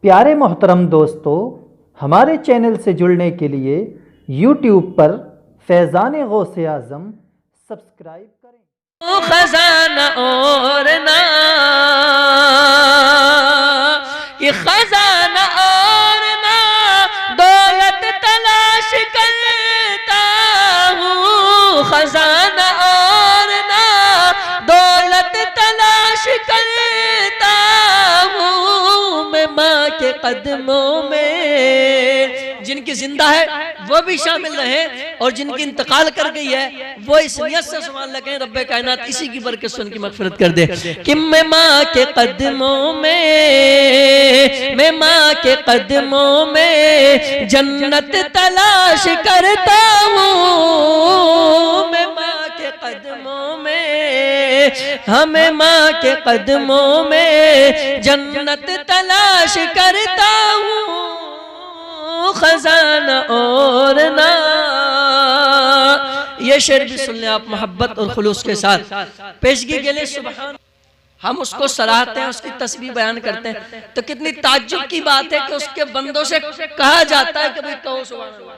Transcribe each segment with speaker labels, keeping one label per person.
Speaker 1: प्यारे मोहतरम दोस्तों, हमारे चैनल से जुड़ने के लिए यूट्यूब पर फैज़ान गौसे आज़म सब्सक्राइब करें।
Speaker 2: खजाना और ना ये खजाना और ना दौलत तलाश करता हूँ, खजाना और ना दौलत तलाश करता हूँ। मैं माँ के कदमों में, जिनकी जिंदा है वो भी शामिल रहे और जिनकी इंतकाल कर गई है वो इस नियत से सुभान लगे रब्बे कायनात इसी की बरकत से उनकी मगफिरत कर दे कि मैं माँ के कदमों में, मैं माँ के कदमों में जन्नत तलाश करता हूँ। मैं माँ के कदमों में, हमें माँ के कदमों में जन्नत तलाश करता हूँ। खजाना और ना, ये शेर भी सुन ले आप मोहब्बत और खुलूस के साथ। पेशगी के लिए सुभान, हम उसको सराहते हैं, उसकी तस्बीह बयान करते हैं, तो कितनी ताज्जुब की बात है कि उसके बंदों से कहा जाता है कि भाई कहो सुभान अल्लाह।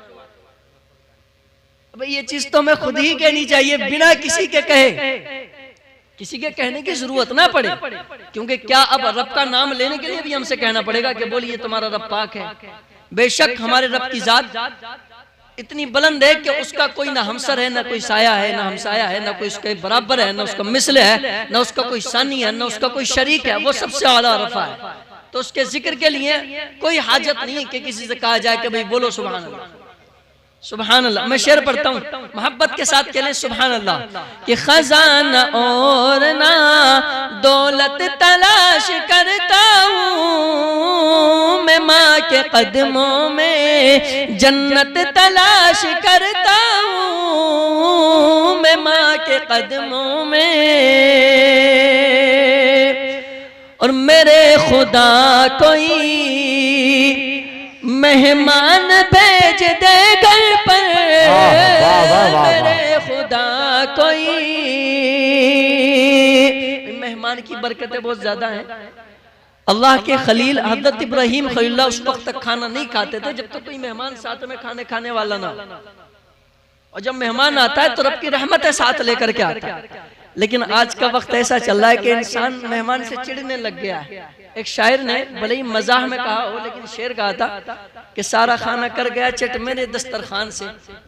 Speaker 2: भाई ये चीज तो हमें खुद ही कहनी चाहिए बिना किसी के कहे, किसी के कहने की जरूरत ना पड़े, क्योंकि क्या अब रब का नाम लेने के लिए भी हमसे कहना पड़ेगा कि बोलिए तुम्हारा रब पाक है। बेशक हमारे रब की जात इतनी बुलंद है कि उसका कोई ना हमसर है, ना कोई साया है, ना हमसाया है, ना कोई उसके बराबर है, ना उसका मिसल है, ना उसका कोई सानी है, ना उसका कोई शरीक है। वो सबसे आला रफा है, तो उसके जिक्र के लिए कोई हाजत नहीं है कि किसी से कहा जाए कि भाई बोलो सुभान अल्लाह, सुभान अल्लाह। मैं शेर पढ़ता हूँ मोहब्बत के साथ, कहले सुभान अल्लाह कि खजाना और ना दौलत तलाश करता हूँ। मैं माँ के कदमों में जन्नत तलाश करता हूँ। मैं माँ के कदमों में, और मेरे खुदा कोई मेहमान भेज दे घर पर, मेरे खुदा कोई। मेहमान की बरकतें बहुत ज्यादा हैं। अल्लाह के खलील हजरत इब्राहीम खलीलुल्लाह उस वक्त तक खाना नहीं खाते थे जब तक कोई मेहमान साथ में खाने वाला ना, और जब मेहमान आता है तो रब की रहमत है साथ लेकर के आता है। लेकिन आज का वक्त ऐसा चल रहा है कि इंसान मेहमान से चिढ़ने लग गया है। एक शायर ने भले ही मजाक में कहा हो, लेकिन शेर कहा था कि सारा खाना कर गया चट मेरे दस्तरखान से,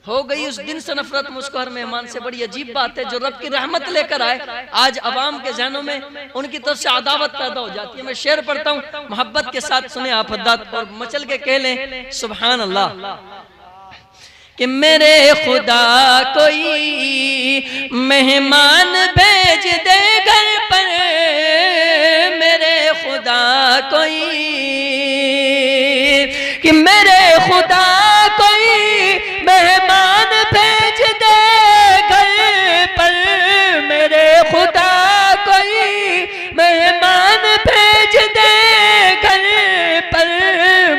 Speaker 2: हो गई उस दिन से नफरत मुझको हर मेहमान से। बड़ी अजीब बात है, जो रब की रहमत लेकर आए आज अवाम के जहनों में उनकी तरफ से अदावत पैदा हो जाती है। मैं शेर पढ़ता हूँ मोहब्बत के साथ, सुने आप हद्दात और मचल के कह लें सुभान अल्लाह कि मेरे खुदा कोई मेहमान भेज दे घर पर, मेरे खुदा कोई, कि मेरे खुदा कोई मेहमान भेज दे घर पर, मेरे खुदा कोई मेहमान भेज दे घर पर।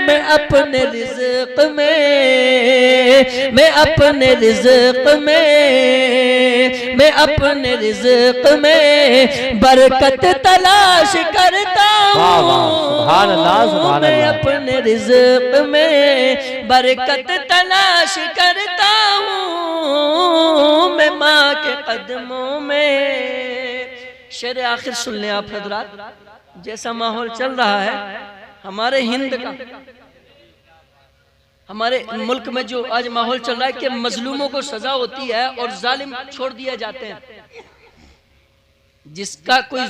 Speaker 2: मैं अपने रिज़्क़ में, मैं अपने रिज़्क़ में, मैं अपने रिज़्क़ में बरकत तलाश करता हूँ। मैं अपने रिज़्क़ में बरकत तलाश करता हूँ। मैं माँ के कदमों में। शेर आखिर सुन लें आप हज़रात, जैसा माहौल चल रहा है हमारे हिंद का, हमारे मुल्क में जो आज माहौल चल रहा है कि मजलूमों को सजा होती है और जालिम छोड़ दिए जाते हैं। जिसका कोई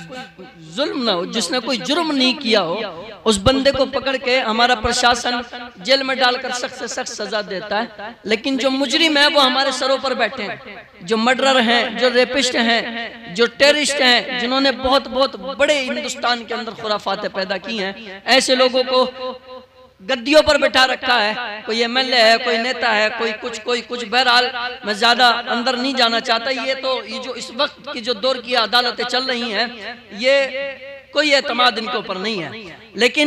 Speaker 2: जुल्म ना हो, जिसने कोई जुर्म नहीं किया हो, उस बंदे को पकड़ के हमारा प्रशासन जेल में डालकर सख्त से सख्त सजा देता है। लेकिन जो मुजरिम है वो हमारे सरों पर बैठे हैं, जो मर्डरर हैं, जो रेपिस्ट हैं, जो टेररिस्ट हैं, जिन्होंने बहुत बहुत बड़े हिंदुस्तान के अंदर खुराफातें पैदा की हैं, ऐसे लोगों को गद्दियों पर बैठा रखा है। कोई एमएलए है, कोई नेता है, कोई कुछ। बहरहाल मैं ज्यादा अंदर नहीं जाना चाहता। ये जो इस वक्त की जो दौर की अदालतें चल रही हैं, ये कोई एतमाद इनके ऊपर नहीं है। लेकिन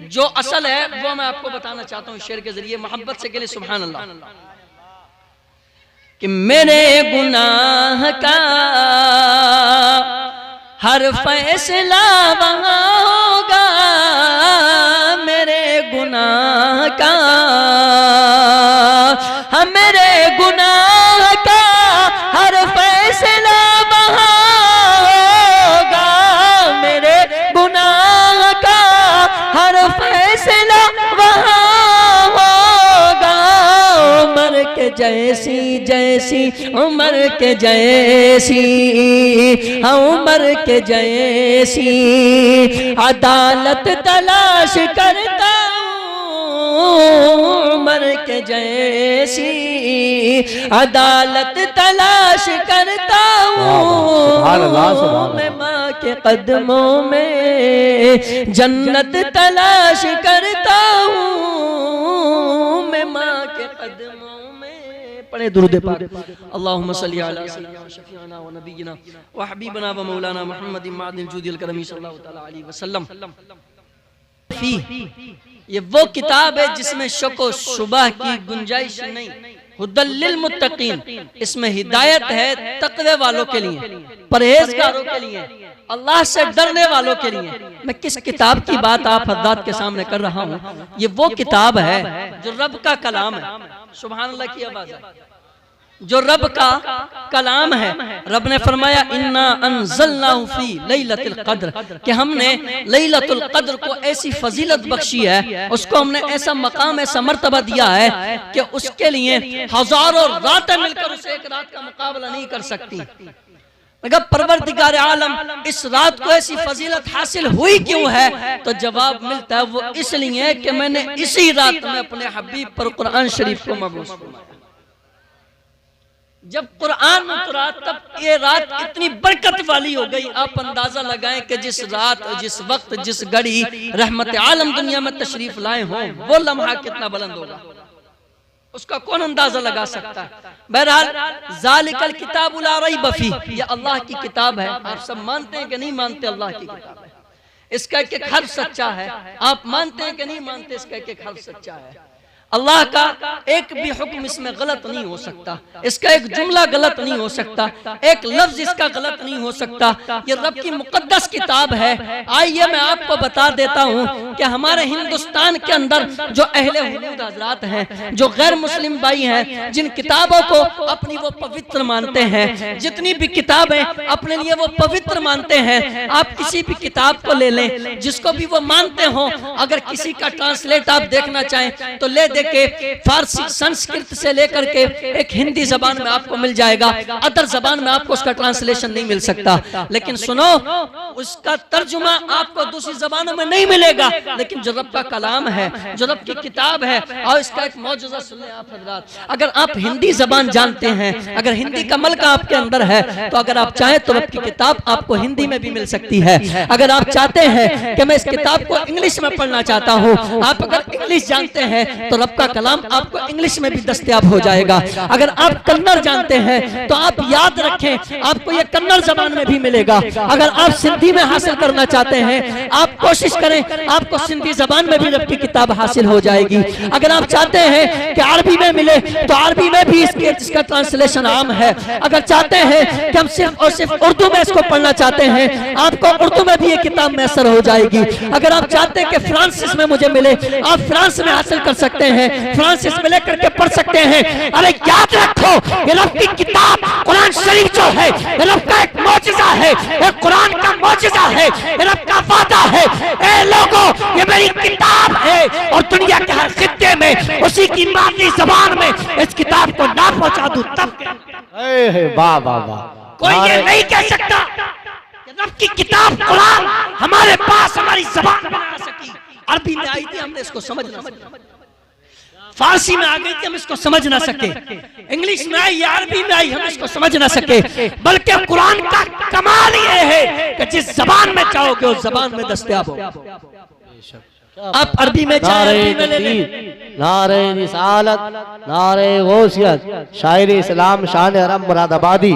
Speaker 2: जो असल है वो मैं आपको बताना चाहता हूँ शेर के जरिए मोहब्बत से। के लिए सुभान अल्लाह कि मेरे गुनाह का हर फैसला वहाँ होगा, मेरे जैसी, उमर के जैसी, हाँ उमर के जैसी अदालत तलाश करता हूँ, उमर के जैसी अदालत तलाश करता हूँ। मैं माँ के कदमों में जन्नत तलाश करता हूँ, मैं माँ के कदमों में। पढ़े दुरूद पाक। अल्लाहुम्मा सल्ली अला सय्यिदिना शफीअना व नबीना व हबीबना व मौलाना मुहम्मद मादिल जूदिल करमी सल्लल्लाहु तआला अलैहि वसल्लम। ये वो किताब है जिसमें शक व शुबह की गुंजाइश नहीं। हुदल लिल मुत्तकीन, इसमें हिदायत है तक़वे वालों के लिए, परहेजगारों के लिए, अल्लाह से डरने वालों के लिए। मैं किस किताब की बात आप हज़रात के सामने कर रहा हूँ? ये वो किताब है जो रब का कलाम है। सुभान अल्लाह की आवाज़ है, जो रब का कलाम है। रब ने फरमाया इन्ना अंज़लनाहु फी लैलतिल क़द्र, कि हमने लैलतुल क़द्र को ऐसी फजीलत बख्शी है, उसको हमने ऐसा मकाम, ऐसा मर्तबा दिया है कि उसके लिए हजारों रातें मिलकर उस एक रात का मुकाबला नहीं कर सकती। मगर परवरदिगार आलम इस रात को ऐसी फजीलत हासिल हुई क्यों है? तो जवाब मिलता है वो इसलिए कि मैंने इसी रात में अपने हबीब पर कुरान शरीफ को मबूस फरमाया। जब कुरान उतरा तब ये रात इतनी बरकत वाली हो गई। आप अंदाजा लगाएं कि जिस रात, जिस वक्त, जिस घड़ी रहमत आलम दुनिया में तशरीफ लाए हों, वो लम्हा कितना बुलंद होगा, उसका कौन अंदाजा लगा सकता है। बहरहाल ज़ालिकल किताबु ला रैब फीह, ये अल्लाह की किताब है। आप सब मानते हैं कि नहीं मानते? अल्लाह की किताब है, इसका एक एक हर्फ सच्चा है। आप मानते हैं कि नहीं मानते? इसका एक एक हर्फ सच्चा है। अल्लाह का एक भी हुक्म इसमें गलत नहीं हो सकता, इसका एक जुमला गलत नहीं हो सकता, एक लफ्ज इसका गलत नहीं हो सकता। ये रब की मुकद्दस किताब है। आइए मैं आपको बता देता हूँ कि हमारे हिंदुस्तान के अंदर जो अहले हुदूद हजरात हैं, जो गैर मुस्लिम भाई हैं, जिन किताबों को अपनी वो पवित्र मानते हैं, जितनी भी किताबें अपने लिए वो पवित्र मानते हैं, आप किसी भी किताब को ले लें जिसको भी वो मानते हो, अगर किसी का ट्रांसलेट आप देखना चाहें तो ले दे के फारसी, संस्कृत से लेकर के एक हिंदी जबान में आपको मिल जाएगा, अदर जबान में आपको उसका ट्रांसलेशन नहीं मिल सकता। लेकिन सुनो, उसका तर्जुमा आपको दूसरी जबानों में नहीं मिलेगा, लेकिन जो रब का कलाम है, जो रब की किताब है, और इसका एक मौजूदा सुन लें आप हज़रात। अगर आप हिंदी जबान जानते हैं, अगर हिंदी का मलका आपके अंदर है, तो अगर आप चाहें तो रब की किताब आपको हिंदी में भी मिल सकती है। अगर आप चाहते हैं कि मैं इस किताब को इंग्लिश में पढ़ना चाहता हूँ, आप अगर इंग्लिश जानते हैं तो रब का कलाम आपको इंग्लिश में भी दस्तयाब हो जाएगा। अगर आप कन्नड़ जानते हैं तो आप याद रखें, आपको यह कन्नड़ जबान में भी मिलेगा। अगर आप सिंधी में हासिल करना चाहते हैं, आप कोशिश करें, आपको सिंधी जबान में भी रब की किताब हासिल हो जाएगी। अगर आप चाहते हैं कि अरबी में मिले तो अरबी में भी इसका ट्रांसलेशन आम है। अगर चाहते हैं कि हम सिर्फ और सिर्फ उर्दू में इसको पढ़ना चाहते हैं, आपको उर्दू में भी ये किताब मैसर हो जाएगी। अगर आप चाहते हैं कि फ्रांसिस में मुझे मिले, आप फ्रांस में हासिल कर सकते हैं, फ्रांसिस में लेकर के पढ़ सकते हैं। अरे याद रखो, ये रब की किताब कुरान शरीफ जो है, ये रब का एक मौजिज़ा है, ये कुरान का मौजिज़ा है, ये रब का वादा है। ए लोगों, ये मेरी किताब है और दुनिया के हर खित्ते में उसी की मादरी ज़बान में इस किताब को ना पहुंचा दूं तब
Speaker 3: वाह वाह वाह।
Speaker 2: कोई ये नहीं कह सकता रब की किताब कुरान हमारे पास हमारी ज़बान में आ सकी। अरबी में आई थी, हमने इसको समझ ना सके, फारसी में आ गई थी, हम इसको समझ ना सके, इंग्लिश में आई, अरबी में आई, हम इसको समझ ना सके। बल्कि कुरान का कमाल ये है कि जिस जबान में चाहोगे उस जबान में दस्तयाब हो। आप अरबी में चाहे
Speaker 3: नारे रिसालत, नारे गौसियत, शायर इस्लाम शान हरम मुरादाबादी,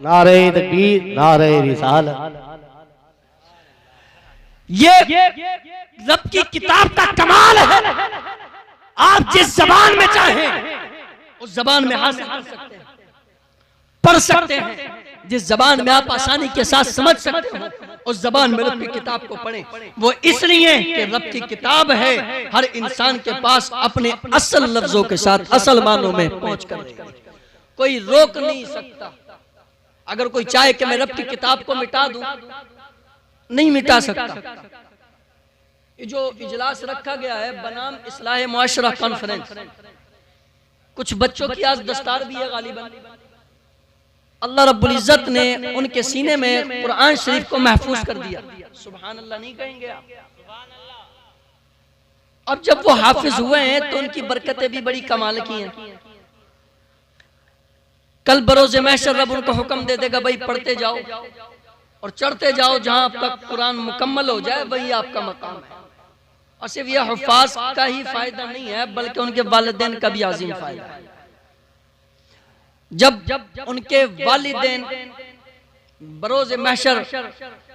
Speaker 3: नारे तकबीर, नारे रिसालत।
Speaker 2: ये रब की किताब का कमाल है। आप जिस जबान में चाहें उस जबान में हासिल कर सकते हैं, पढ़ सकते हैं। जिस जबान में आप आसानी के साथ समझ सकते हो उस जबान में रब की किताब को पढ़ें। वो इसलिए कि रब की किताब है, हर इंसान के पास अपने असल लफ्जों के साथ असल मानों में पहुंच कर कोई रोक नहीं सकता। अगर कोई चाहे कि मैं रब की किताब को मिटा दूं, नहीं मिटा सकता। ये जो इजलास रखा गया है बनाम इस्लाह मुआशरा कॉन्फ्रेंस, कुछ बच्चों की आज दस्तार भी है गालिबन। अल्लाह रब्बुल इज्जत ने उनके सीने में कुरान शरीफ को महफूज कर दिया। सुभान अल्लाह नहीं कहेंगे आप? अब जब वो हाफिज हुए हैं तो उनकी बरकतें भी बड़ी कमाल की हैं। कल बरोज़े महशर रब उनको हुक्म दे देगा, भाई पढ़ते जाओ और चढ़ते जाओ, जहां तक कुरान मुकम्मल हो जाए वही आपका मकाम है। और सिर्फ यह हुफ़ाज़ का ही फायदा नहीं है, बल्कि उनके वालिदैन का भी आज़ीम फायदा है। जब उनके वालिदैन बरोज़े महशर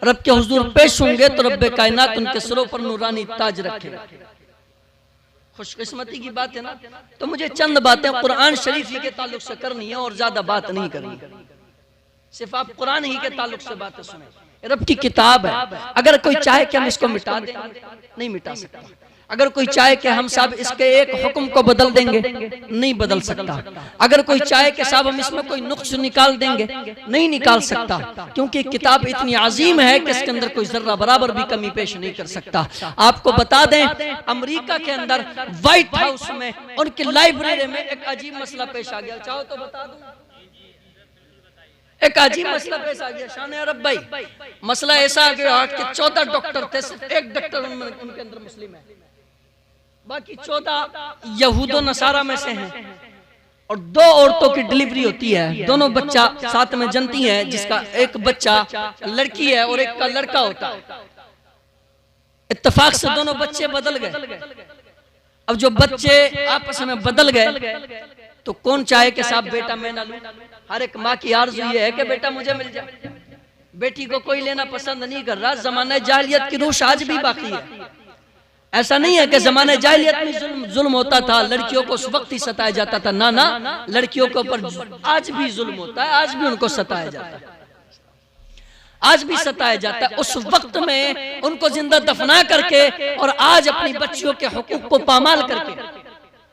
Speaker 2: रब के हुजूर पेश होंगे तो रब्बे कायनात उनके सिरों पर नूरानी ताज रखेगा। खुशकिस्मती की बात है ना। तो मुझे चंद बातें कुरान शरीफ ही के ताल्लुक से करनी है और ज्यादा बात नहीं करनी। सिर्फ आप कुरान ही के ताल्लुक से बातें सुने। रब की किताब है, अगर कोई चाहे कि हम इसको मिटा दें, नहीं मिटा सकता। अगर कोई चाहे कि हम साहब इसके एक हुक्म को बदल देंगे, नहीं बदल सकता। अगर कोई चाहे कि साहब हम इसमें कोई नुक्स निकाल देंगे, नहीं निकाल सकता, क्योंकि किताब इतनी अजीम है कि इसके अंदर कोई जर्रा बराबर भी कमी पेश नहीं कर सकता। आपको बता दें, अमेरिका के अंदर व्हाइट हाउस में उनकी लाइब्रेरी में एक अजीब मसला पेश आ गया। चाहो तो बता दूं, एक अजीब मसला पेश आ गया। शान अरब भाई, मसला ऐसा आ गया कि 14 डॉक्टर थे, सिर्फ एक डॉक्टर उनके अंदर मुस्लिम है, बाकी 14 यहूदो नसारा में से हैं। और 2 औरतों की डिलीवरी होती है, दोनों बच्चा साथ में जनती है, जिसका एक बच्चा लड़की है और एक का लड़का होता है। इत्तेफाक से दोनों बच्चे बदल गए। अब जो बच्चे आपस में बदल गए तो कौन चाहे कि साहब बेटा मैं ना लूं? हर एक माँ की आरज़ू ये है कि बेटा मुझे मिल जाए। बेटी को कोई लेना पसंद नहीं कर रहा। जमाना जाहिलियत की रूश आज भी बाकी है। ऐसा नहीं है कि जमाने जाहिलियत में जुल्म होता था, लड़कियों को उस वक्त ही सताया जाता था। ना ना, लड़कियों के ऊपर आज भी जुल्म होता है, आज भी उनको सताया जाता है, आज भी सताया जाता है। उस वक्त में उनको जिंदा दफना करके और आज अपनी बच्चियों के हुकूक को पामाल करके।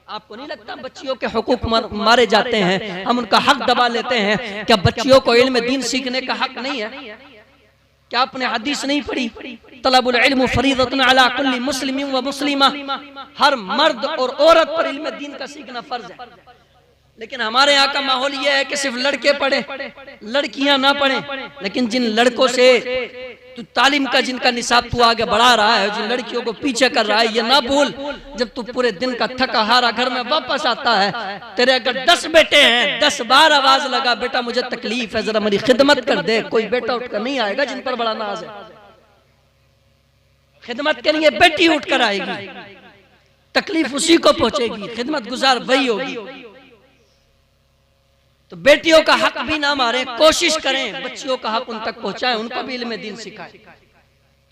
Speaker 2: आपको नहीं लगता बच्चियों के हुकूक मारे जाते हैं, हम उनका हक दबा लेते हैं? क्या बच्चियों को इल्म दीन सीखने का हक नहीं है? क्या आपने हदीस नहीं पढ़ी? तलबुल इल्म फरीदतुन अला कुल्ली मुस्लिमिन व मुस्लिमा, हर मर्द और औरत पर इल्म दीन का सीखना फर्ज है। लेकिन हमारे यहाँ का माहौल यह है कि सिर्फ लड़के पढ़े, लड़कियां ना पढ़े। लेकिन जिन लड़कों से तू तालीम का जिनका निसाब तू आगे बढ़ा रहा है, जिन लड़कियों को पीछे कर रहा है, ये ना भूल, जब तू पूरे दिन का थका हारा घर में वापस आता है, तेरे अगर 10 बेटे हैं, 10 बार आवाज लगा, बेटा मुझे तकलीफ है, जरा मेरी खिदमत कर दे, कोई बेटा उठकर नहीं आएगा जिन पर बड़ा नाज है। खिदमत के लिए बेटी उठकर आएगी, तकलीफ उसी को पहुंचेगी, खिदमत गुजार वही होगी। तो बेटियों का हक भी ना मारें, कोशिश करें बच्चियों का हक उन तक पहुंचाएं, उनको भी इल्म दीन सिखाएं।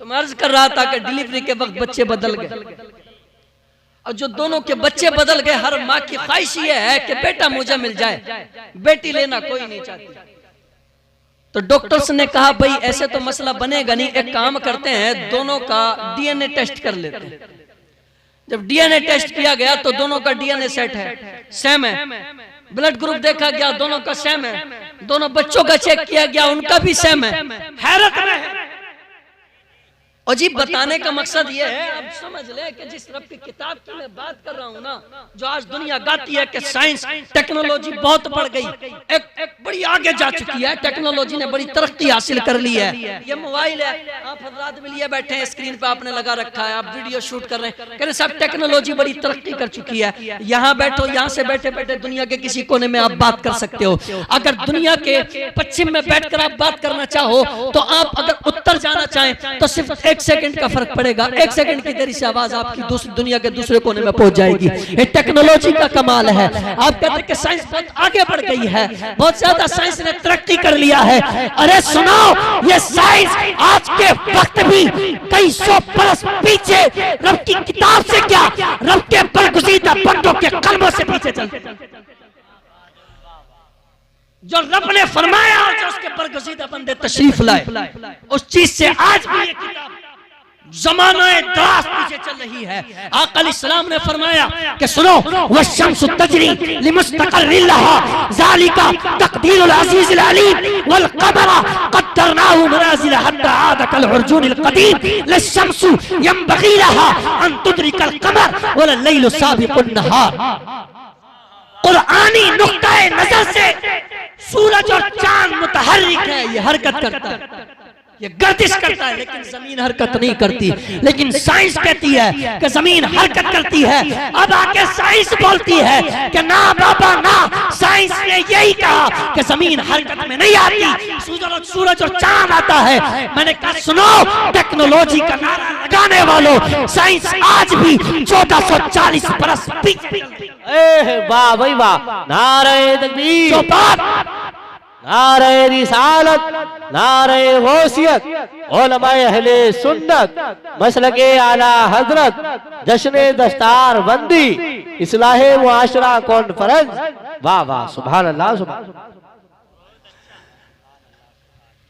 Speaker 2: तो मैं अर्ज कर रहा था कि डिलीवरी के वक्त बच्चे बदल गए, और जो दोनों के बच्चे बदल गए, हर माँ की ख्वाहिश ये है कि बेटा मुझे मिल जाए, बेटी लेना कोई नहीं चाहती। तो डॉक्टर्स ने कहा भाई ऐसे तो मसला बनेगा नहीं, एक काम करते हैं, दोनों का डीएनए टेस्ट कर लेते हैं। जब डीएनए टेस्ट किया गया तो दोनों का डीएनए सेट है, सेम है। ब्लड ग्रुप देखा गया, दोनों का सेम है। दोनों बच्चों का चेक किया गया, उनका भी सेम है। हैरत में है। और जी बताने का मकसद ये है, अब समझ ले कि जिस रब की किताब की मैं बात कर रहा हूँ ना, जो आज दुनिया गाती है कि साइंस टेक्नोलॉजी बहुत बढ़ गई, एक बड़ी आगे जा चुकी है, टेक्नोलॉजी ने बड़ी तरक्की हासिल कर ली है। ये मोबाइल है, आप हजरात भी लिए बैठे हैं, स्क्रीन पे आपने लगा रखा है, आप वीडियो शूट कर रहे हैं, कह रहे साहब टेक्नोलॉजी बड़ी तरक्की कर चुकी है। यहाँ बैठो, यहाँ से बैठे बैठे दुनिया के किसी कोने में आप बात कर सकते हो। अगर दुनिया के पश्चिम में बैठकर आप बात करना चाहो, तो आप अगर उत्तर जाना चाहें तो सिर्फ 1 सेकंड का फर्क पड़ेगा, 1 सेकंड की देरी से आवाज आपकी दूसरी दुनिया के दूसरे कोने में पहुंच जाएगी। ये टेक्नोलॉजी का कमाल है। आप कहते हैं कि साइंस बहुत आगे बढ़ गई है, बहुत ज्यादा साइंस ने तरक्की कर लिया है। अरे सुनो, ये साइंस आज के वक्त भी कई 100 बरस पीछे रब की किताब से क्या, रब के बरगुज़ीदा बंदों के कलमों से पीछे चलते। जो रब ने फरमाया और जो उसके बरगुज़ीदा बंदे तशरीफ लाए, उस चीज से आज भी ये किताब ज़माने दराज पीछे चल रही है। आका अलैहिस्सलाम ने फरमाया कि सुनो, वश्शम्सु तजरी लिमुस्तक़र्रिन लहा ज़ालिका तक़दीरुल अज़ीज़िल अलीम वल क़मरा क़द्दरनाहु मनाज़िल हत्ता आदा कल उर्जूनिल क़दीम लश्शम्सु यंबग़ी लहा अन तुदरिकल क़मर वल लैलु साबिक़ुन नहार। कुरानी नुक्ताए नजर से सूरज और चांद मुतहर्रिक है, ये हरकत करता है, ये गर्दिश करता है, लेकिन जमीन हरकत नहीं करती। लेकिन साइंस कहती है कि जमीन हरकत करती है। अब आके साइंस बोलती है कि ना बाबा ना, साइंस ने यही कहा कि जमीन हरकत में नहीं आती, सूरज और चांद आता है। मैंने कहा सुनो, टेक्नोलॉजी का नारा लगाने वालों, साइंस आज भी 1440 बरस पीछे।
Speaker 3: वाह भाई वाह, नारे तकबीर,
Speaker 2: जो बात
Speaker 3: नारे रिसालत, नारे गौसियत, उलमाए अहले सुन्नत, मसलके आला हजरत, जश्न दस्तार बंदी, इस्लाहे मुआशरा कॉन्फ्रेंस। वाह वाह, सुभान अल्लाह, सुभान।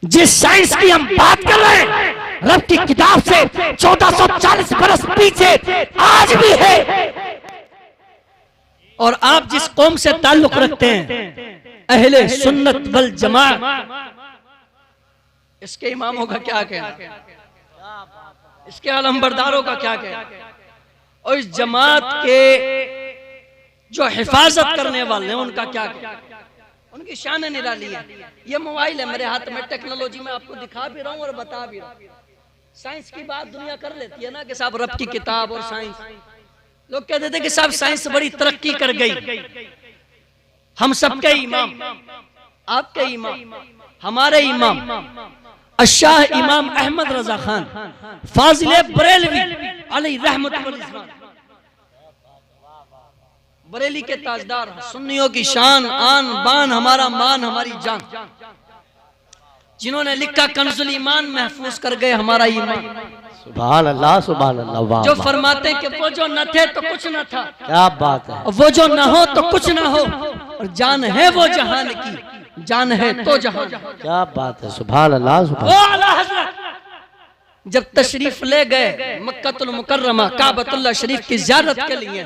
Speaker 2: जिस साइंस की हम बात कर रहे हैं, रब की किताब से 1440 बरस पीछे आज भी है। और आप जिस कौम से ताल्लुक रखते हैं, अहले सुन्नत वल जमात, इसके इमामों का क्या कहना, इसके अलमबरदारों का क्या कहना, और इस जमात के जो हिफाजत करने वाले हैं उनका क्या कहना। उनकी शान निराली है। ये मोबाइल है मेरे हाथ में, टेक्नोलॉजी में आपको दिखा भी रहा हूँ और बता भी रहा हूँ। साइंस की बात दुनिया कर लेती है ना कि साहब रब की किताब और साइंस, लोग कहते थे कि साहब साइंस बड़ी तरक्की कर गई। हम सबके इमाम, आपके इमाम, हमारे इमाम अशाह इमाम अहमद रजा खान फाजिले बरेलवी अलैहि रहमतुल्लाह वल इस्लाम, बरेली के ताजदार, सुन्नियों की शान, आन बान, हमारा मान, हमारी जान, जिन्होंने लिखा कंजुल ईमान महफूज कर गए हमारा ईमान।
Speaker 3: सुभान अल्लाह, सुभान अल्लाह। वाह,
Speaker 2: जो फरमाते हैं कि वो जो न थे तो कुछ न था,
Speaker 3: क्या बात है,
Speaker 2: वो जो न हो तो कुछ न हो, और जान है वो जहान की, जान है तो जहान।
Speaker 3: क्या बात है, सुभान अल्लाह, सुभान।
Speaker 2: ओ आला हज़रत जब तशरीफ ले गए मक्कतुल मुकर्रमा काबतुल्लाह शरीफ की ज़ियारत के लिए,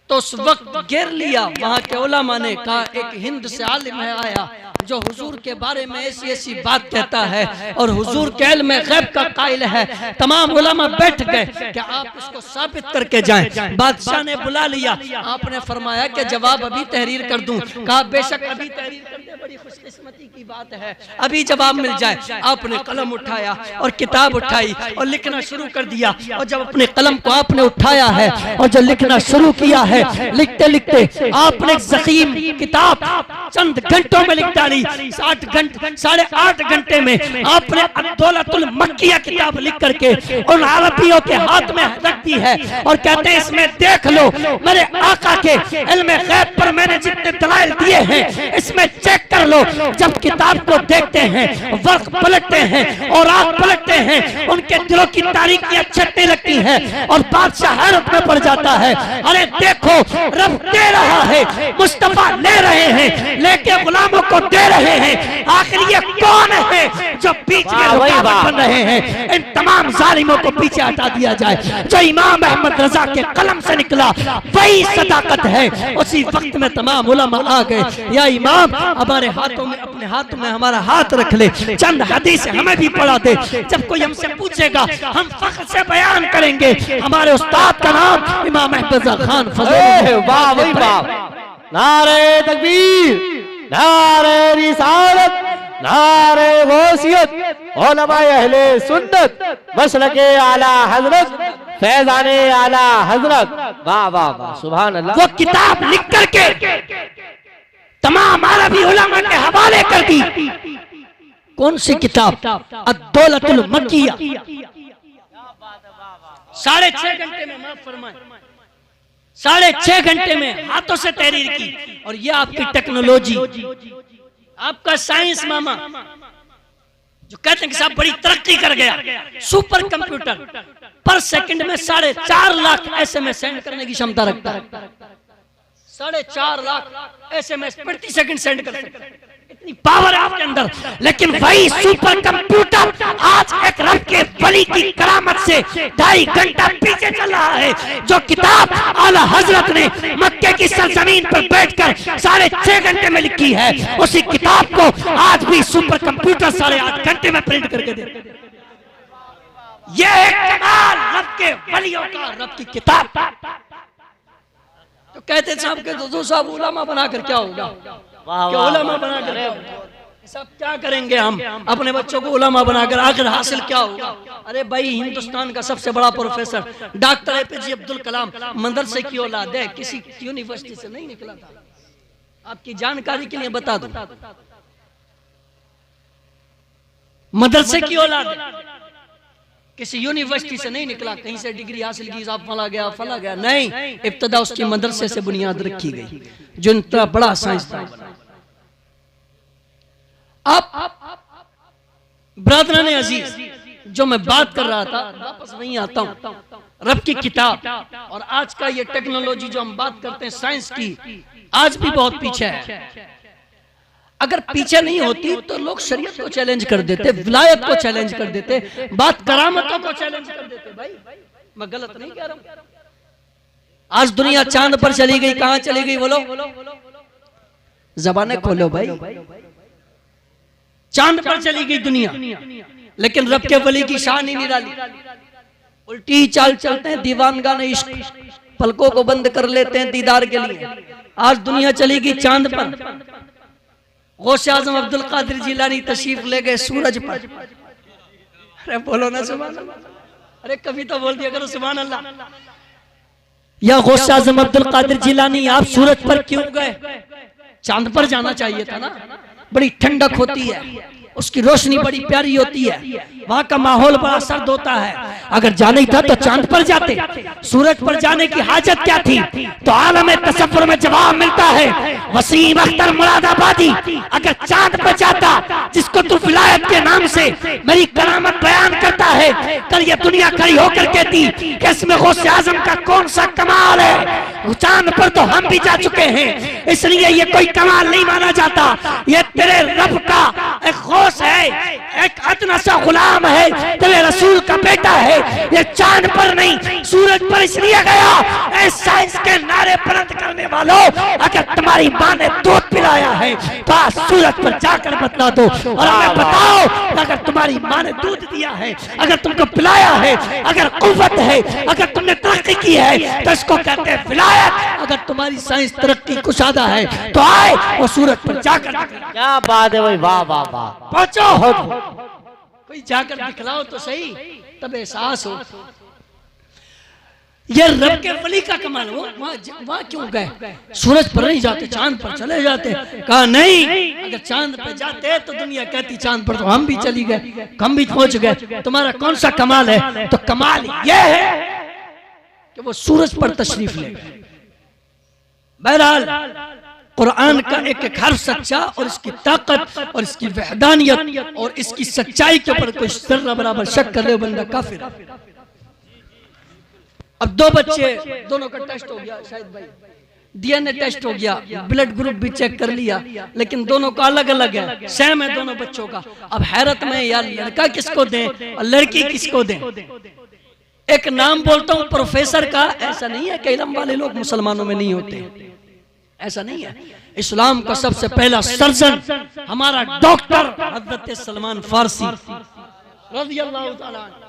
Speaker 2: तो उस वक्त घेर लिया वहां के उलमा ने कहा, एक हिंद से आलिम है आया जो हुजूर के बारे में ऐसी ऐसी बात कहता है और हुजूर के इल्म में गैब का कायल है। तमाम उलमा बैठ गए कि आप इसको साबित करके जाएं। बादशाह ने बुला लिया, आपने फरमाया कि जवाब अभी तहरीर कर दूं। कहा बेशक अभी तहरीर कर दे, बड़ी खुशकिस्मती की बात है, अभी जवाब मिल जाए। आपने कलम उठाया और किताब उठाई और लिखना शुरू कर दिया। और जब अपने कलम को आपने उठाया है और जब लिखना शुरू किया है, लिखते लिखते आपने ज़ख़ीम किताब चंद घंटों में लिख डाली। 8.5 घंटे में आपने अद्दौलतुल मक्किया किताब लिख करके उन अरबियों के हाथ में रख दी है और कहते हैं इसमें देख लो मेरे आका के इल्म गैब पर मैंने जितने दलाइल दिए हैं, इसमें चेक कर लो। जब किताब को देखते हैं, वर्क पलटते हैं और आंख पलटते हैं, उनके दिलों की तारीकी अच्छी लगती है और बादशाह हैरत में पड़ जाता है। अरे देखो, रब दे रहा है, मुस्तफा ले रहे हैं, लेके गुलामों को दे रहे हैं। आखिर ये कौन है जो बीच में रुकावट बन रहे हैं? इन तमाम जालिमों को पीछे हटा दिया जाए। जो इमाम अहमद रजा के कलम से निकला वही सदाकत है। उसी वक्त में तमाम उलमा आ गए, या इमाम हमारे हाथों में, अपने हाथों में हमारा हाथ रख ले, चंद हदीस हमें भी पढ़ा दे। जब कोई हमसे पूछेगा हम फख्र से बयान करेंगे हमारे उस्ताद का नाम इमाम अहमद रजा खान फजल।
Speaker 3: वाह भाई वाह, नारे तकबीर, नारे रिसालत, नारे गौसियत, उलमाए अहले सुन्नत, मसलके आला हजरत, फैजाने आला हजरत। वाह वाह वाह, सुभान अल्लाह।
Speaker 2: वो किताब लिख करके तमाम अरबी उलमा के हवाले कर दी। कौन सी किताब? अद्दौलतुल मक्किया। 6.5 घंटे में, माफ फरमाए, 6.5 घंटे में हाथों से तहरीर की। और ये आपकी टेक्नोलॉजी, आपका साइंस मामा जो कहते हैं कि साहब बड़ी तरक्की कर गया, सुपर कंप्यूटर पर सेकंड में 4.5 लाख SMS सेंड करने की क्षमता रखता है। 4.5 लाख SMS प्रति सेकंड सेंड कर सकता है, इतनी पावर है आपके अंदर। लेकिन वही सुपर कंप्यूटर आज एक रब के वली की करामत से 2.5 घंटा पीछे चल रहा है। जो किताब आला हजरत ने मक्के की सरजमीन पर बैठकर 6.5 घंटे में लिखी है, उसी किताब को आज भी सुपर कंप्यूटर 8.5 घंटे में प्रिंट करके देते। यह एक कमाल रब के वलियों का, रब की किताब। तो कहते साहब के तो साहब उलमा बनाकर क्या होगा, क्या उलमा बनाकर क्या होगा? सब क्या करेंगे हम अपने बच्चों को उलमा बनाकर, आखिर हासिल क्या होगा? अरे भाई हिंदुस्तान का सबसे बड़ा professor doctor APJ Abdul Kalam मदरसे की औलाद है, किसी यूनिवर्सिटी से नहीं निकला था। आपकी जानकारी के लिए बता दूं, मदरसे की औलाद है, किसी यूनिवर्सिटी से नहीं निकला, कहीं से डिग्री हासिल की, साहब फला गया नहीं। इब्तदा उसकी मदरसे से बुनियाद रखी गई, जो इतना बड़ा साइंसदान बना। आप ब्रादरान अजीज, जो मैं बात कर रहा था, वापस वहीं आता हूं। रब की किताब और आज का ये टेक्नोलॉजी जो हम बात करते हैं साइंस की, आज भी बहुत पीछे है। अगर पीछे नहीं होती तो लोग शरीयत को चैलेंज कर देते, विलायत को चैलेंज कर देते, बात करामतों को चैलेंज कर देते। भाई मैं गलत नहीं कह रहा हूं। आज दुनिया चांद पर चली गई, कहां चली गई बोलो? जबानें खोलो भाई, चांद पर चली गई दुनिया, लेकिन रब के वली की शान ही निराली। उल्टी चाल चलते हैं दीवानगाने इश्क, पलकों को बंद कर लेते हैं दीदार के लिए। आज दुनिया चली गई चांद पर, गौसे आजम अब्दुल कादिर जिलानी तशरीफ ले गए सूरज पर। अरे बोलो ना सुभान अल्लाह, अरे कभी तो बोल दिया करो सुभान अल्लाह। या गौसे आजम अब्दुल कादिर जिलानी, आप सूरज पर क्यों गए? चांद पर जाना चाहिए था ना, बड़ी ठंडक होती है, उसकी रोशनी बड़ी प्यारी होती है, वहां का माहौल बड़ा सर्द होता है। अगर जाना ही था तो चांद पर जाते, सूरज पर जाने की हाजत क्या थी? तो आलम तसव्वुर में जवाब मिलता है। वसीम अख्तर मुरादाबादी अगर चांद पर जाता, जिसको तू विलायत के नाम से मेरी करामत बयान करता है, कल ये दुनिया खड़ी होकर कहती कि इसमें गौसे आजम का कौन सा कमाल है? चांद पर तो हम भी जा चुके हैं, इसलिए ये कोई कमाल नहीं माना जाता। ये तेरे रब का एक गौस है, एक अदना सा गुलाम है, तेरे रसूल का बेटा है। ये चांद पर नहीं सूरज पर इसलिए गया। ऐ साइंस के नारे बुलंद करने वालों, अगर तुम्हारी माँ ने दूध पिलाया है तो आज सूरज पर जाकर बतला दो, और हमें बताओ अगर तुम्हारी माँ ने दूध दिया है, अगर तुमको पिलाया है, अगर कुव्वत है, अगर तुमने तरक्की की है, तो इसको कहते हैं विलायत। अगर तुम्हारी साइंस तरक्की कुशादा है तो आए और सूरज पर जाकर,
Speaker 3: क्या बात है भाई, वाह वाह वाह,
Speaker 2: पहुंचो, कोई जाकर दिखलाओ तो सही, तब एहसास हो। ये रब के वली का कमाल हो। वहां क्यों गए? सूरज पर नहीं जाते, चांद पर चले जाते। कहा नहीं, अगर चांद पर जाते तो दुनिया कहती चांद पर तो हम भी चली गए, हम भी पहुंच गए। तुम्हारा कौन सा कमाल है? तो कमाल यह है कि वो सूरज पर तशरीफ ले गए। बहरहाल कुरान का एक एक हर्फ सच्चा, और इसकी ताकत और इसकी वहदानियत और इसकी सच्चाई के ऊपर कोई जर्रा बराबर शक कर ले बंदा काफिर। अब दो बच्चे, दोनों का टेस्ट हो गया, शायद भाई DNA टेस्ट हो गया, ब्लड ग्रुप भी चेक कर लिया, लेकिन दोनों का अलग अलग है, सेम है दोनों बच्चों का। अब हैरत में यार लड़का किसको दें और लड़की किसको दें? एक नाम बोलता हूं प्रोफेसर का, ऐसा नहीं है कि इल्म वाले लोग मुसलमानों में नहीं होते, ऐसा नहीं है। इस्लाम का सबसे पहला सर्जन हमारा डॉक्टर हज़रत सलमान फारसी रज़ियल्लाहु ताला अन्हु।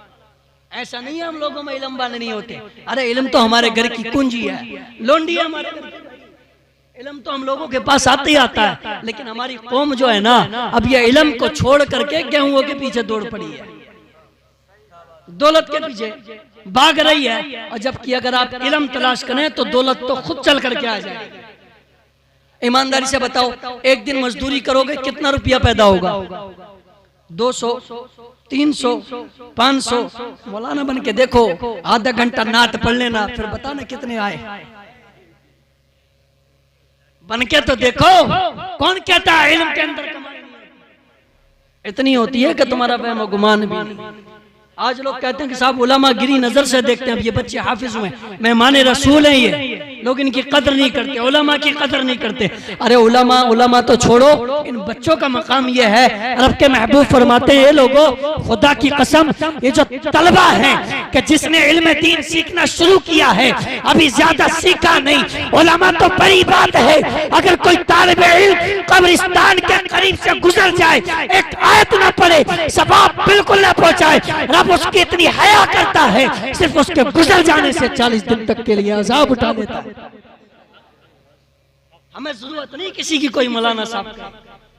Speaker 2: ऐसा नहीं है हम लोगों में इल्म वाले नहीं होते। अरे इल्म तो हमारे घर की कुंजी है, लोंडी है हमारे घर की। इल्म तो हम लोगों के पास आते ही आता है, लेकिन हमारी कौम जो है ना, अब ये इल्म को छोड़ करके गेहूं के पीछे दौड़ पड़ी है, दौलत के पीछे भाग रही है। और जबकि अगर आप इल्म तलाश करें तो दौलत तो खुद चल करके आ जाएगी। ईमानदारी से बताओ, एक दिन मजदूरी करोगे कितना रुपया पैदा होगा? 200, 300, 500। मौलाना बन के देखो, आधा घंटा नात पढ़ लेना, फिर बताना कितने आए। बन के तो देखो, कौन कहता है इल्म के अंदर कमाई इतनी होती है कि तुम्हारा वहम गुमान भी नहीं। आज लोग कहते हैं कि साहब उलमा गिरी नजर से देखते हैं, अब ये बच्चे हाफिज हुए, मेहमान रसूल हैं, ये लोग इनकी कदर नहीं करते, उलमा की कदर नहीं करते। अरे उलमा तो छोड़ो, इन बच्चों का मकाम ये है। रब के महबूब फरमाते हैं, लोगों खुदा की कसम, ये जो तलबा है कि जिसने इल्म दीन सीखना शुरू किया है, अभी ज्यादा सीखा नहीं, उलमा तो बड़ी बात है। अगर कोई तालिब इल्म कब्रिस्तान के करीब से गुजर जाए, एक आयत ना पढ़े, सवाब बिल्कुल ना पहुंचाए, रब उसकी इतनी हया करता है, सिर्फ उसके गुजर जाने से 40 दिन तक के लिए अजाब उठा देता है। हमें जरूरत नहीं किसी की कोई मौलाना साहब का,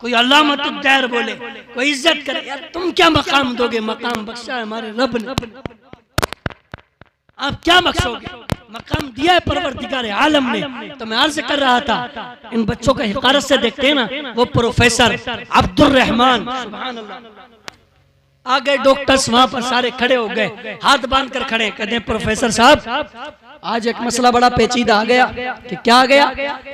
Speaker 2: कोई अल्लामतुद्दैर बोले, कोई इज्जत करे। यार तुम क्या मकाम दोगे? मकाम बख्शा है हमारे रब ने, आप क्या बख्शोगे? मकाम दिया है परवरदिगार आलम ने। तो मैं अर्ज कर रहा था, इन बच्चों का हिकारत से देखते हैं ना, वो प्रोफेसर अब्दुल रहमान, सुभान अल्लाह, आ गए डॉक्टर्स वहां पर सारे खड़े हो गए, हाथ बांध कर खड़े, कहते हैं प्रोफेसर साहब आज एक मसला बड़ा पेचीदा आ गया। कि क्या आ गया?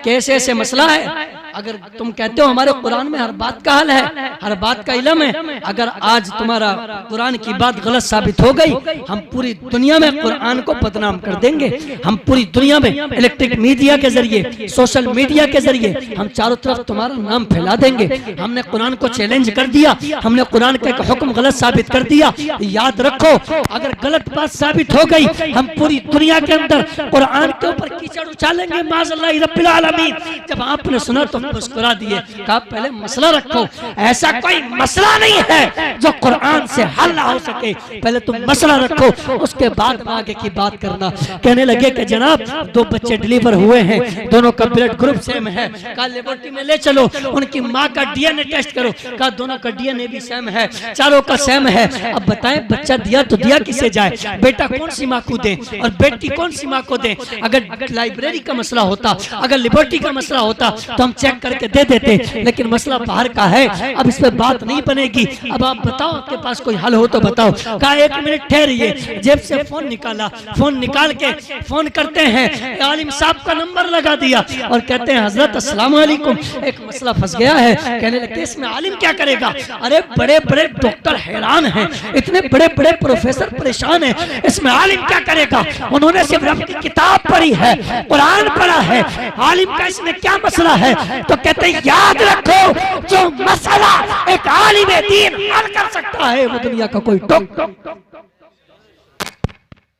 Speaker 2: कैसे ऐसे मसला है, अगर तुम कहते हो हमारे कुरान में हर बात का हल है, हर बात का इल्म है, अगर आज तुम्हारा कुरान की बात गलत साबित हो गई, हम पूरी दुनिया में कुरान को बदनाम कर देंगे। हम पूरी दुनिया में इलेक्ट्रिक मीडिया के जरिए, सोशल मीडिया के जरिए हम चारों तरफ तुम्हारा नाम फैला देंगे। हमने कुरान को चैलेंज कर दिया, हमने कुरान का एक हुक्म गलत साबित कर दिया। याद रखो, अगर गलत बात साबित हो गई, हम पूरी दुनिया के अंदर कुरान के ऊपर कीचड़ उछालेंगे माज़अल्लाह रब्बिल आलमीन। जब आपने सुना तो मुस्कुरा दिए, कहा पहले मसला रखो, ऐसा कोई मसला नहीं है जो कुरान से हल ना हो सके, पहले तुम मसला रखो, उसके बाद में आगे की बात करना। कहने लगे कि जनाब 2 बच्चे डिलीवर हुए हैं, दोनों का ब्लड ग्रुप सेम है, कहा लेबोरेटरी में ले चलो, उनकी माँ का डीएनए टेस्ट करो, कहा दोनों का डीएनए भी सेम है, चारों का सेम है। अब बताएं बच्चा दिया तो दिया किसे जाए? बेटा कौन सी माँ को दे और बेटी कौन सी माँ को दे? अगर लाइब्रेरी का मसला होता, अगर लिबर्टी का मसला होता तो हम चेक करके दे देते, लेकिन मसला बाहर का है, अब इस पे बात नहीं बनेगी। अब आप बताओ, आपके पास कोई हल हो तो बताओ। कहा 1 मिनट ठहरिए, जेब से फोन निकाला, फोन निकाल के फोन करते हैं, आलिम साहब का नंबर लगा दिया और कहते हैं हजरत अस्सलाम वालेकुम, एक मसला फंस गया है। कहने लगते हैं इसमें आलिम क्या करेगा? अरे बड़े बड़े डॉक्टर हैरान हैं, इतने बड़े बड़े प्रोफेसर परेशान हैं, इसमें आलिम क्या करेगा? उन्होंने सिर्फ रब की किताब पढ़ी है, कुरान पढ़ा है, आलिम का इसमें क्या मसला है? तो कहते हैं याद रखो, जो मसला एक आलिम दीन हल कर सकता है, वो दुनिया का कोई डॉक्टर,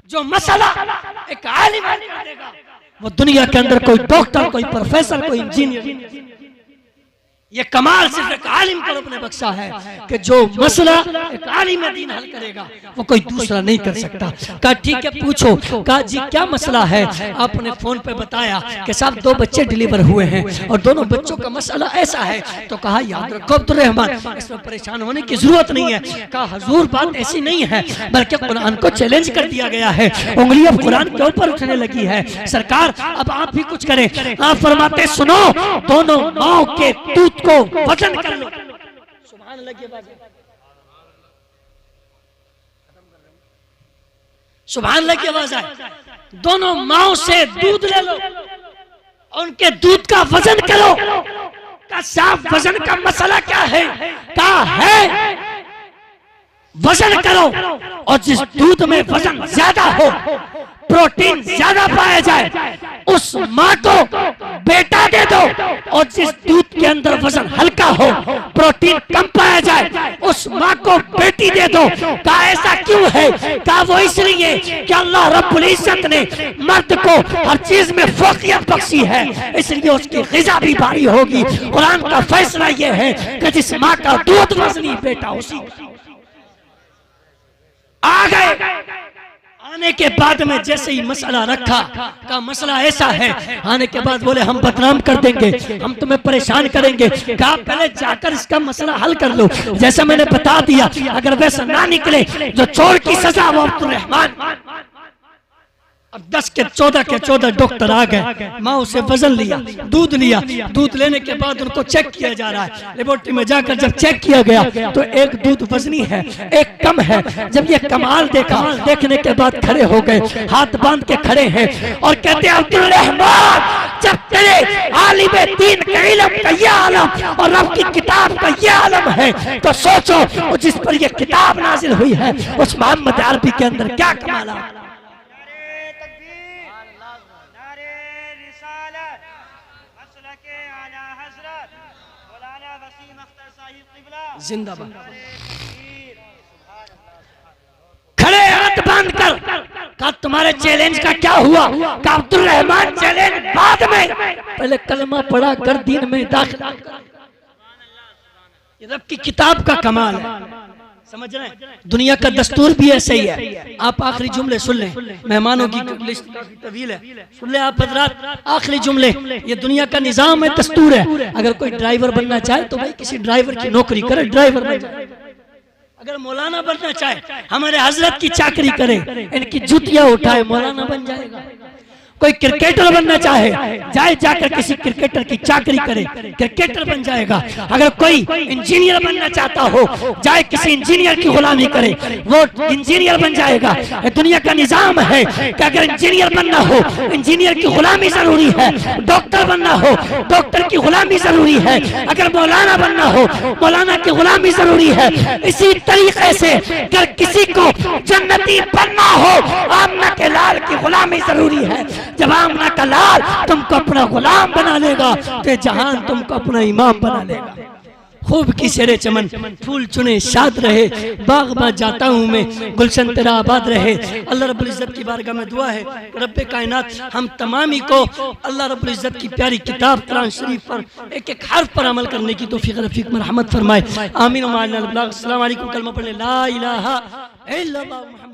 Speaker 2: जो मसला एक आलिम हल कर देगा, वो दुनिया के अंदर कोई डॉक्टर, कोई प्रोफेसर, कोई इंजीनियर। ये कमाल सिर्फ एक आलिम को रब ने बख्शा है कि जो मसला एक आलिम दीन हल करेगा, वो कोई दूसरा नहीं कर सकता। कहा ठीक है पूछो। कहा जी क्या मसला है? आपने फोन पे बताया कि साहब 2 बच्चे डिलीवर हुए हैं और दोनों बच्चों का मसला ऐसा है। तो कहा याद रखो अब्दुल रहमान, इसमें परेशान होने की जरूरत नहीं है। कहा हुजूर बात ऐसी नहीं है, बल्कि कुरान को चैलेंज कर दिया गया है, उंगली अब कुरान के ऊपर उठने लगी है। सरकार अब आप भी कुछ करें। आप फरमाते सुनो, दोनों माओ के दूध को वजन कर लो। सुभान अल्लाह की आवाज, सुभान अल्लाह की आवाज आए। दोनों माओ से दूध ले लो, उनके दूध का वजन करो। का साफ वजन का मसला क्या है? क्या है वजन करो, और जिस दूध में वजन ज्यादा हो, प्रोटीन ज्यादा पाया जाए, उस माँ को बेटा दे दो, और जिस दूध के अंदर वजन हल्का हो, प्रोटीन कम पाया जाए, उस माँ को बेटी दे दो। का ऐसा क्यों है? का वो इसलिए कि अल्लाह रब्बुल इज्जत ने मर्द को हर चीज में फौकियत बख्शी है, इसलिए उसकी ग़िज़ा भी भारी होगी। कुरान का फैसला ये है कि जिस माँ का दूध वजनी बेटा उसी आ गए। आने के बाद में जैसे ही मसला रखा, का मसला ऐसा है, आने के बाद बोले हम बदनाम कर देंगे, हम तुम्हें परेशान करेंगे। कहा पहले जाकर इसका मसला हल कर लो। जैसे मैंने बता दिया, अगर वैसा ना निकले जो चोर की सजा वो अब्दुल रहमान। अब 10 के 14 डॉक्टर आ गए, माँ उसे वजन लिया, दूध लिया, दूध लेने के बाद उनको चेक किया जा रहा है। लेबोरेटरी में जाकर जब चेक किया गया तो एक दूध वजनी है, एक कम है। जब ये कमाल देखा, देखने के बाद खड़े हो गए, हाथ बांध के खड़े हैं और कहते हैं अब्दुल रहमान, जब तेरे आलिम दीन का इल्म का ये आलम और रब की किताब का ये आलम है, तो सोचो जिस पर ये किताब नाजिल हुई है उस मोहम्मद अरबी के अंदर क्या कमाल है। जिंदाबाद। खड़े हाथ बांध कर कहा तुम्हारे चैलेंज का क्या हुआ? कहा अब्दुल रहमान चैलेंज बाद में, पहले कलमा पढ़ा कर दीन में दाखिल। ये रब की किताब का कमाल है। समझ रहे हैं? दुनिया का दस्तूर भी ऐसा ही है। आप आखिरी जुमले सुन लें, मेहमानों की लिस्ट काफी तवील है, सुन लें आप हजरात आखिरी जुमले। ये दुनिया का निजाम है, दस्तूर है। अगर कोई ड्राइवर बनना चाहे तो भाई किसी ड्राइवर की नौकरी करे, ड्राइवर बन जाए। अगर मौलाना बनना चाहे हमारे हजरत की चाकरी करे, इनकी जुतियां उठाए, मौलाना बन जाएगा। कोई क्रिकेटर बनना चाहे जाए जाकर किसी क्रिकेटर की चाकरी करे, क्रिकेटर बन जाएगा। अगर कोई इंजीनियर बनना चाहता हो जाए किसी इंजीनियर की गुलामी करे, वो इंजीनियर बन जाएगा। ये दुनिया का निजाम है कि अगर इंजीनियर बनना हो इंजीनियर की गुलामी जरूरी है, डॉक्टर बनना हो डॉक्टर की गुलामी जरूरी है, अगर मौलाना बनना हो मौलाना की गुलामी जरूरी है। इसी तरीके से अगर किसी को जन्नती बनना हो आमना के लाल की गुलामी जरूरी है। जब आमना का लाल तुमको अपना गुलाम बना लेगा तो जहान तुमको अपना इमाम बना लेगा। खूब की शेरे चमन फूल चुने शाद रहे, बाग में जाता हूँ मैं गुलशन तेरा आबाद रहे। अल्लाह रब्बुल इज्जत की बारगाह में दुआ है रब्बे कायनात हम तमाम ही को अल्लाह रब्बुल इज्जत की प्यारी किताब कुरान शरीफ पर एक एक हर्फ पर अमल करने की तौफीक रफीक में रहमत फरमाए। आमीन। अस्सलाम वालेकुम। कलमा पढ़े ला इलाहा इल्लल्लाह।